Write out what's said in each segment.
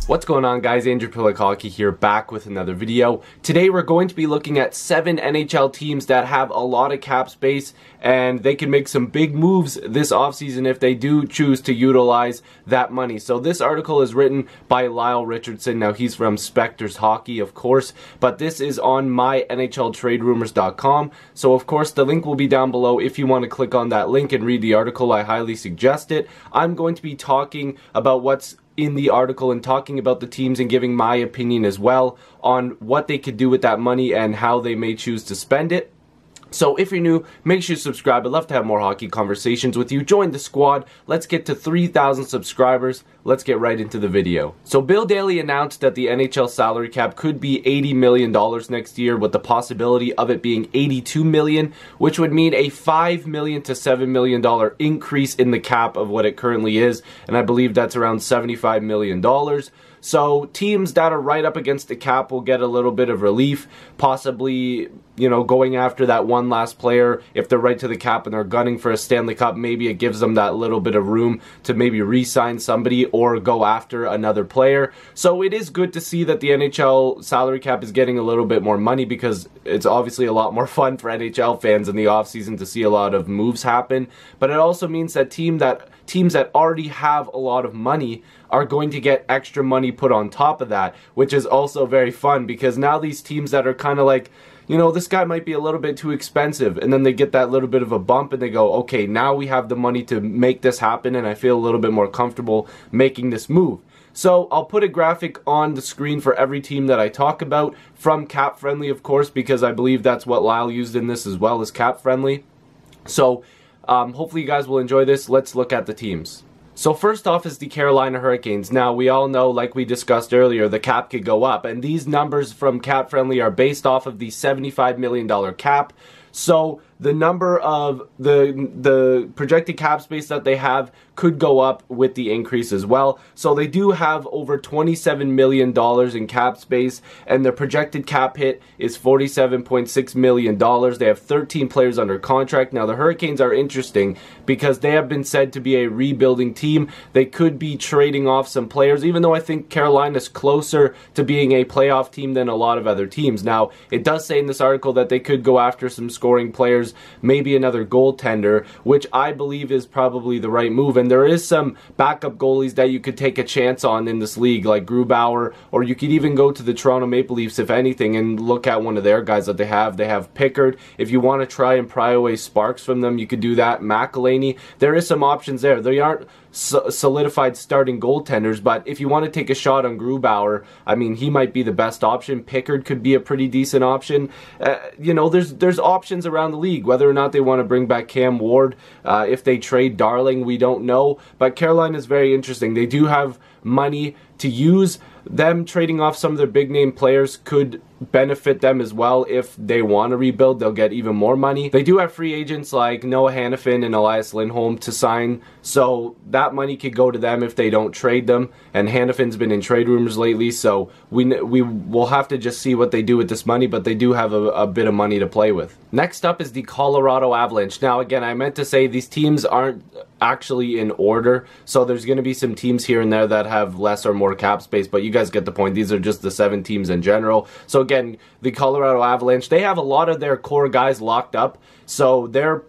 What's going on, guys? Andrew Piluk Hockey here, back with another video. Today we're going to be looking at 7 NHL teams that have a lot of cap space and they can make some big moves this offseason if they do choose to utilize that money. So this article is written by Lyle Richardson. Now he's from Specters Hockey, of course, but this is on mynhltraderumors.com. So of course the link will be down below. If you want to click on that link and read the article, I highly suggest it. I'm going to be talking about what's in the article and talking about the teams and giving my opinion as well on what they could do with that money and how they may choose to spend it. So if you're new, make sure you subscribe. I'd love to have more hockey conversations with you. Join the squad. Let's get to 3,000 subscribers. Let's get right into the video. So Bill Daly announced that the NHL salary cap could be $80 million next year, with the possibility of it being $82 million, which would mean a $5 million to $7 million increase in the cap of what it currently is, and I believe that's around $75 million. So teams that are right up against the cap will get a little bit of relief, possibly, you know, going after that one last player. If they're right to the cap and they're gunning for a Stanley Cup, maybe it gives them that little bit of room to maybe re-sign somebody or go after another player. So it is good to see that the NHL salary cap is getting a little bit more money, because it's obviously a lot more fun for NHL fans in the offseason to see a lot of moves happen. But it also means that teams that already have a lot of money are going to get extra money put on top of that, which is also very fun, because now these teams that are kind of like, you know, this guy might be a little bit too expensive, and then they get that little bit of a bump and they go, okay, now we have the money to make this happen and I feel a little bit more comfortable making this move. So I'll put a graphic on the screen for every team that I talk about, from Cap Friendly, of course, because I believe that's what Lyle used in this as well, as Cap Friendly. So hopefully you guys will enjoy this. Let's look at the teams. So first off is the Carolina Hurricanes. Now we all know, like we discussed earlier, the cap could go up, and these numbers from Cap Friendly are based off of the $75 million cap. So the number of the projected cap space that they have could go up with the increase as well. So they do have over $27 million in cap space, and the projected cap hit is $47.6 million. They have 13 players under contract. Now the Hurricanes are interesting because they have been said to be a rebuilding team. They could be trading off some players, even though I think Carolina's closer to being a playoff team than a lot of other teams. Now it does say in this article that they could go after some scoring players, maybe another goaltender, which I believe is probably the right move. And there is some backup goalies that you could take a chance on in this league, like Grubauer, or you could even go to the Toronto Maple Leafs, if anything, and look at one of their guys that they have. They have Pickard. If you want to try and pry away sparks from them, you could do that. McElhaney. There is some options there. They aren't solidified starting goaltenders, but if you want to take a shot on Grubauer, I mean, he might be the best option. Pickard could be a pretty decent option. You know, there's options around the league. Whether or not they want to bring back Cam Ward, if they trade Darling, we don't know. But Carolina is very interesting. They do have money to use. Them trading off some of their big name players could benefit them as well. If they want to rebuild, they'll get even more money. They do have free agents like Noah Hannafin and Elias Lindholm to sign, so that money could go to them if they don't trade them. And Hannafin's been in trade rumors lately, so we will have to just see what they do with this money, but they do have a bit of money to play with. Next up is the Colorado Avalanche. Now again, I meant to say these teams aren't actually in order, so there's going to be some teams here and there that have less or more cap space, but you guys get the point. These are just the 7 teams in general. So again, the Colorado Avalanche, they have a lot of their core guys locked up, so they're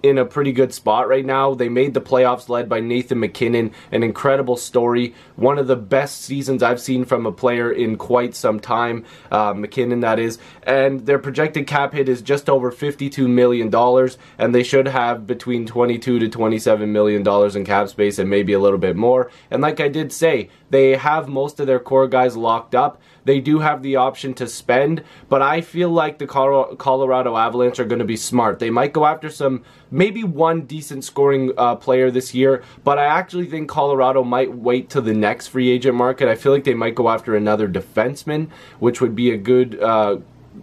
in a pretty good spot right now. They made the playoffs led by Nathan MacKinnon, an incredible story. One of the best seasons I've seen from a player in quite some time, MacKinnon that is. And their projected cap hit is just over $52 million, and they should have between $22 to $27 million in cap space and maybe a little bit more. And like I did say, they have most of their core guys locked up. They do have the option to spend, but I feel like the Colorado Avalanche are going to be smart. They might go after maybe one decent scoring player this year, but I actually think Colorado might wait till the next free agent market. I feel like they might go after another defenseman, which would be a good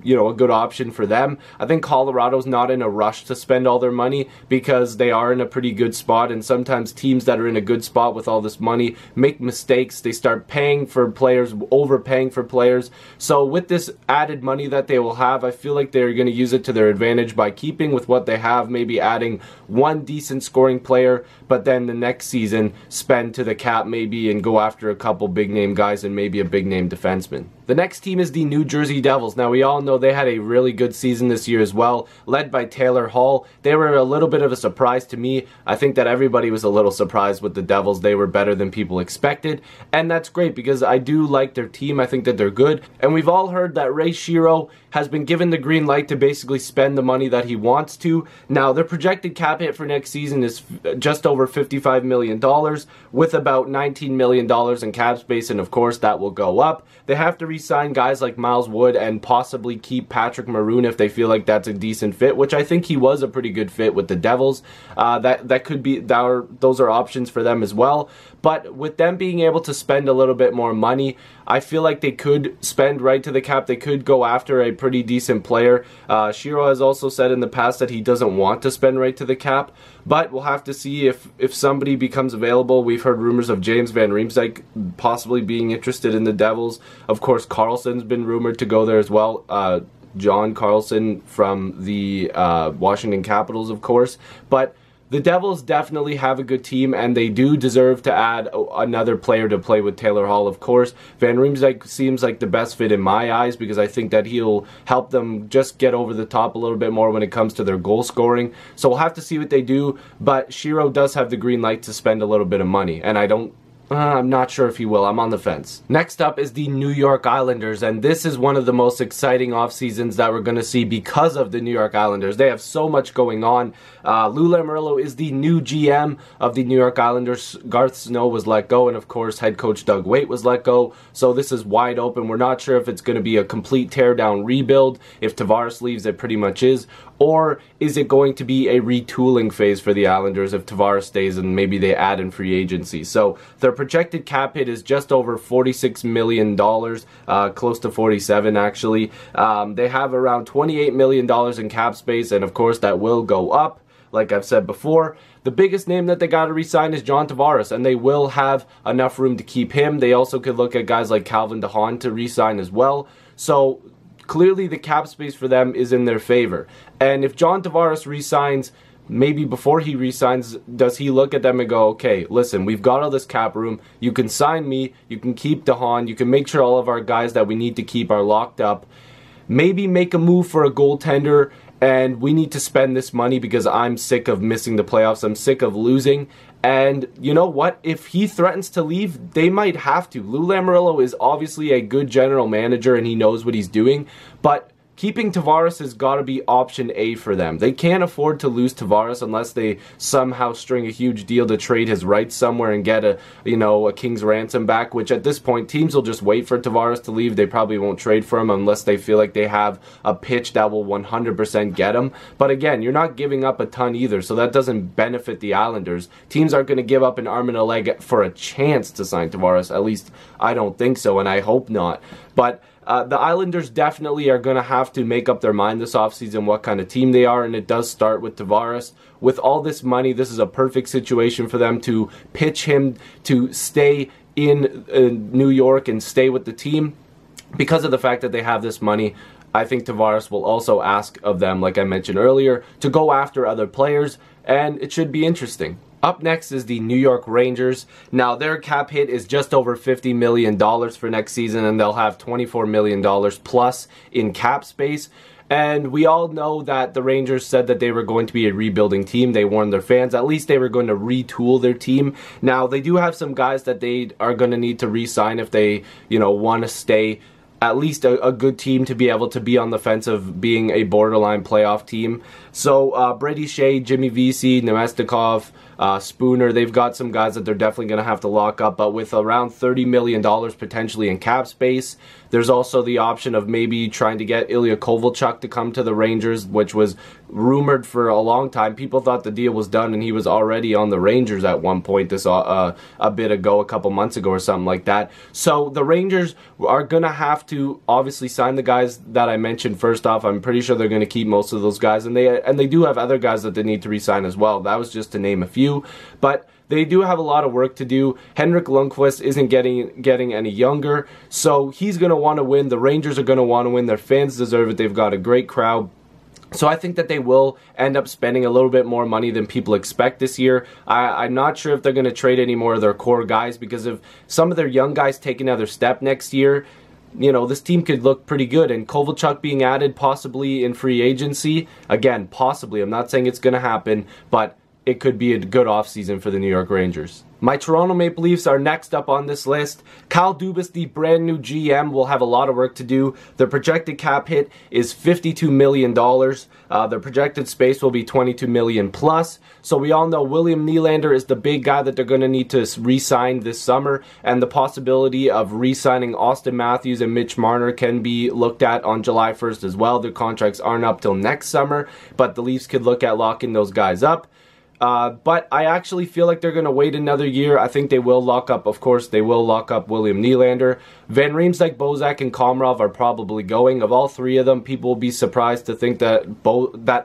a good option for them. I think Colorado's not in a rush to spend all their money because they are in a pretty good spot, and sometimes teams that are in a good spot with all this money make mistakes. They start paying for players, overpaying for players. So with this added money that they will have, I feel like they're going to use it to their advantage by keeping with what they have, maybe adding one decent scoring player, but then the next season spend to the cap maybe and go after a couple big name guys and maybe a big name defenseman. The next team is the New Jersey Devils. Now, we all know they had a really good season this year as well, led by Taylor Hall. They were a little bit of a surprise to me. I think that everybody was a little surprised with the Devils. They were better than people expected, and that's great because I do like their team. I think that they're good, and we've all heard that Ray Shero has been given the green light to basically spend the money that he wants to. Now, their projected cap hit for next season is just over $55 million with about $19 million in cap space, and of course that will go up. They have to re-sign guys like Miles Wood and possibly keep Patrick Maroon if they feel like that's a decent fit, which I think he was a pretty good fit with the Devils. That could be, those are options for them as well. But with them being able to spend a little bit more money, I feel like they could spend right to the cap. They could go after a pretty decent player. Shero has also said in the past that he doesn't want to spend right to the cap, but we'll have to see if somebody becomes available. We've heard rumors of James Van Riemsdyk possibly being interested in the Devils. Of course, Carlson's been rumored to go there as well. John Carlson from the Washington Capitals, of course. But the Devils definitely have a good team, and they do deserve to add another player to play with Taylor Hall, of course. Van Riemsdyk seems like the best fit in my eyes because I think that he'll help them just get over the top a little bit more when it comes to their goal scoring. So we'll have to see what they do, but Shero does have the green light to spend a little bit of money, and I'm not sure if he will. I'm on the fence. Next up is the New York Islanders, and this is one of the most exciting off seasons that we're going to see because of the New York Islanders. They have so much going on. Lou Lamoriello is the new GM of the New York Islanders. Garth Snow was let go, and of course head coach Doug Weight was let go. So this is wide open. We're not sure if it's going to be a complete teardown rebuild. If Tavares leaves, it pretty much is. Or is it going to be a retooling phase for the Islanders if Tavares stays and maybe they add in free agency? So their projected cap hit is just over $46 million, close to 47 actually. They have around $28 million in cap space, and of course that will go up, like I've said before. The biggest name that they got to re-sign is John Tavares, and they will have enough room to keep him. They also could look at guys like Calvin DeHaan to re-sign as well. So clearly the cap space for them is in their favor. And if John Tavares re-signs, maybe before he re-signs, does he look at them and go, okay, listen, we've got all this cap room. You can sign me. You can keep DeHaan. You can make sure all of our guys that we need to keep are locked up. Maybe make a move for a goaltender, and we need to spend this money because I'm sick of missing the playoffs. I'm sick of losing. And you know what? If he threatens to leave, they might have to. Lou Lamoriello is obviously a good general manager and he knows what he's doing, but keeping Tavares has got to be option A for them. They can't afford to lose Tavares unless they somehow string a huge deal to trade his rights somewhere and get a king's ransom back, which at this point teams will just wait for Tavares to leave. They probably won't trade for him unless they feel like they have a pitch that will 100% get him. But again, you're not giving up a ton either, so that doesn't benefit the Islanders. Teams aren't going to give up an arm and a leg for a chance to sign Tavares. At least I don't think so, and I hope not. But the Islanders definitely are going to have to make up their mind this offseason what kind of team they are, and it does start with Tavares. With all this money, this is a perfect situation for them to pitch him to stay in New York and stay with the team. Because of the fact that they have this money, I think Tavares will also ask of them, like I mentioned earlier, to go after other players, and it should be interesting. Up next is the New York Rangers. Now, their cap hit is just over $50 million for next season, and they'll have $24 million plus in cap space. And we all know that the Rangers said that they were going to be a rebuilding team. They warned their fans. At least they were going to retool their team. Now, they do have some guys that they are going to need to re-sign if they, want to stay at least a good team to be able to be on the fence of being a borderline playoff team. So Brady Shea, Jimmy Vesey, Nemestikov, Spooner. They've got some guys that they're definitely going to have to lock up, but with around $30 million potentially in cap space, there's also the option of maybe trying to get Ilya Kovalchuk to come to the Rangers, which was rumored for a long time. People thought the deal was done and he was already on the Rangers at one point a bit ago, a couple months ago or something like that. So the Rangers are going to have to obviously sign the guys that I mentioned first off. I'm pretty sure they're going to keep most of those guys, and they do have other guys that they need to re-sign as well. That was just to name a few, but they do have a lot of work to do. Henrik Lundqvist isn't getting any younger, so he's going to want to win. The Rangers are going to want to win. Their fans deserve it. They've got a great crowd. So I think that they will end up spending a little bit more money than people expect this year. I'm not sure if they're going to trade any more of their core guys, because if some of their young guys take another step next year, you know, this team could look pretty good. And Kovalchuk being added possibly in free agency, again, possibly. I'm not saying it's going to happen, but it could be a good offseason for the New York Rangers. My Toronto Maple Leafs are next up on this list. Kyle Dubas, the brand new GM, will have a lot of work to do. Their projected cap hit is $52 million. Their projected space will be $22 million plus. So we all know William Nylander is the big guy that they're going to need to re-sign this summer, and the possibility of re-signing Auston Matthews and Mitch Marner can be looked at on July 1st as well. Their contracts aren't up till next summer, but the Leafs could look at locking those guys up. But I actually feel like they're going to wait another year. I think they will lock up, of course, they will lock up William Nylander. Van Riemsdyk, Bozak, and Komarov are probably going. Of all three of them, people will be surprised to think that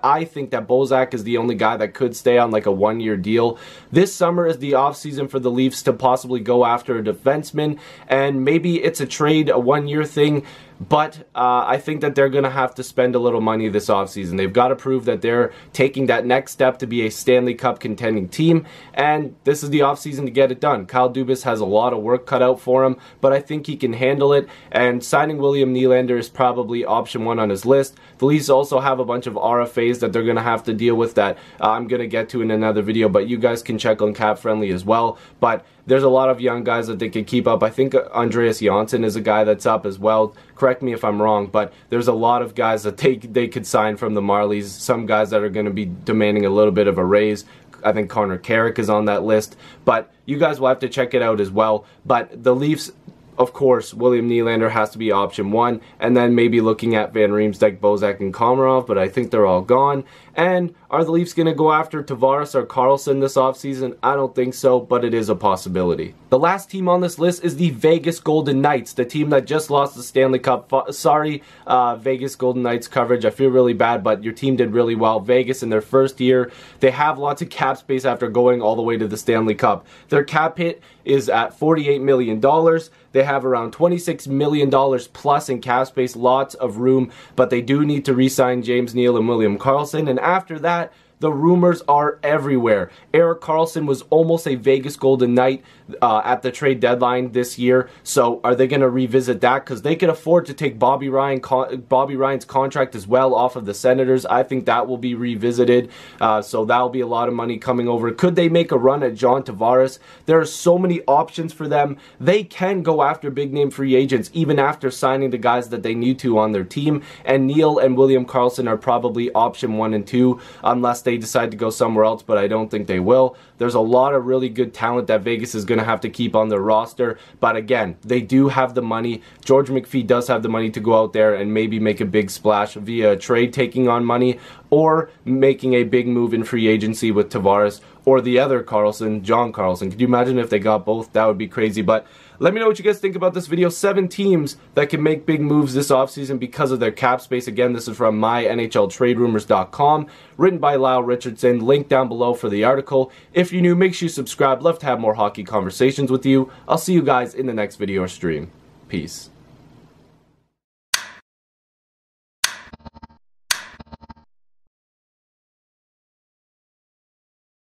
I think that Bozak is the only guy that could stay on like a one-year deal. This summer is the offseason for the Leafs to possibly go after a defenseman, and maybe it's a trade, a one-year thing. But I think that they're going to have to spend a little money this offseason. They've got to prove that they're taking that next step to be a Stanley Cup contending team, and this is the offseason to get it done. Kyle Dubas has a lot of work cut out for him, but I think he can handle it, and signing William Nylander is probably option one on his list. The Leafs also have a bunch of RFAs that they're going to have to deal with that I'm going to get to in another video, but you guys can check on Cap Friendly as well. But there's a lot of young guys that they could keep up. I think Andreas Janssen is a guy that's up as well. Correct me if I'm wrong, but there's a lot of guys that they could sign from the Marlies. Some guys that are going to be demanding a little bit of a raise. I think Connor Carrick is on that list, but you guys will have to check it out as well. But the Leafs, of course, William Nylander has to be option one, and then maybe looking at Van Riemsdyk, Bozak, and Komarov, but I think they're all gone. And are the Leafs going to go after Tavares or Karlsson this offseason? I don't think so, but it is a possibility. The last team on this list is the Vegas Golden Knights, the team that just lost the Stanley Cup. Sorry, Vegas Golden Knights coverage. I feel really bad, but your team did really well. Vegas in their first year, they have lots of cap space after going all the way to the Stanley Cup. Their cap hit is at $48 million. They have around $26 million plus in cap space, lots of room, but they do need to re-sign James Neal and William Karlsson, and after that, the rumors are everywhere. Erik Karlsson was almost a Vegas Golden Knight at the trade deadline this year. So are they going to revisit that? Because they can afford to take Bobby Ryan's contract as well off of the Senators. I think that will be revisited. So that will be a lot of money coming over. Could they make a run at John Tavares? There are so many options for them. They can go after big name free agents even after signing the guys that they need to on their team. And Neal and William Karlsson are probably option 1 and 2 unless they decide to go somewhere else, but I don't think they will. There's a lot of really good talent that Vegas is going to have to keep on their roster, but again, they do have the money. George McPhee does have the money to go out there and maybe make a big splash via a trade, taking on money, or making a big move in free agency with Tavares or the other Karlsson, John Karlsson. Could you imagine if they got both? That would be crazy. But let me know what you guys think about this video. 7 teams that can make big moves this offseason because of their cap space. Again, this is from mynhltraderumors.com, written by Lyle Richardson. Link down below for the article. If you're new, make sure you subscribe. Love to have more hockey conversations with you. I'll see you guys in the next video or stream. Peace.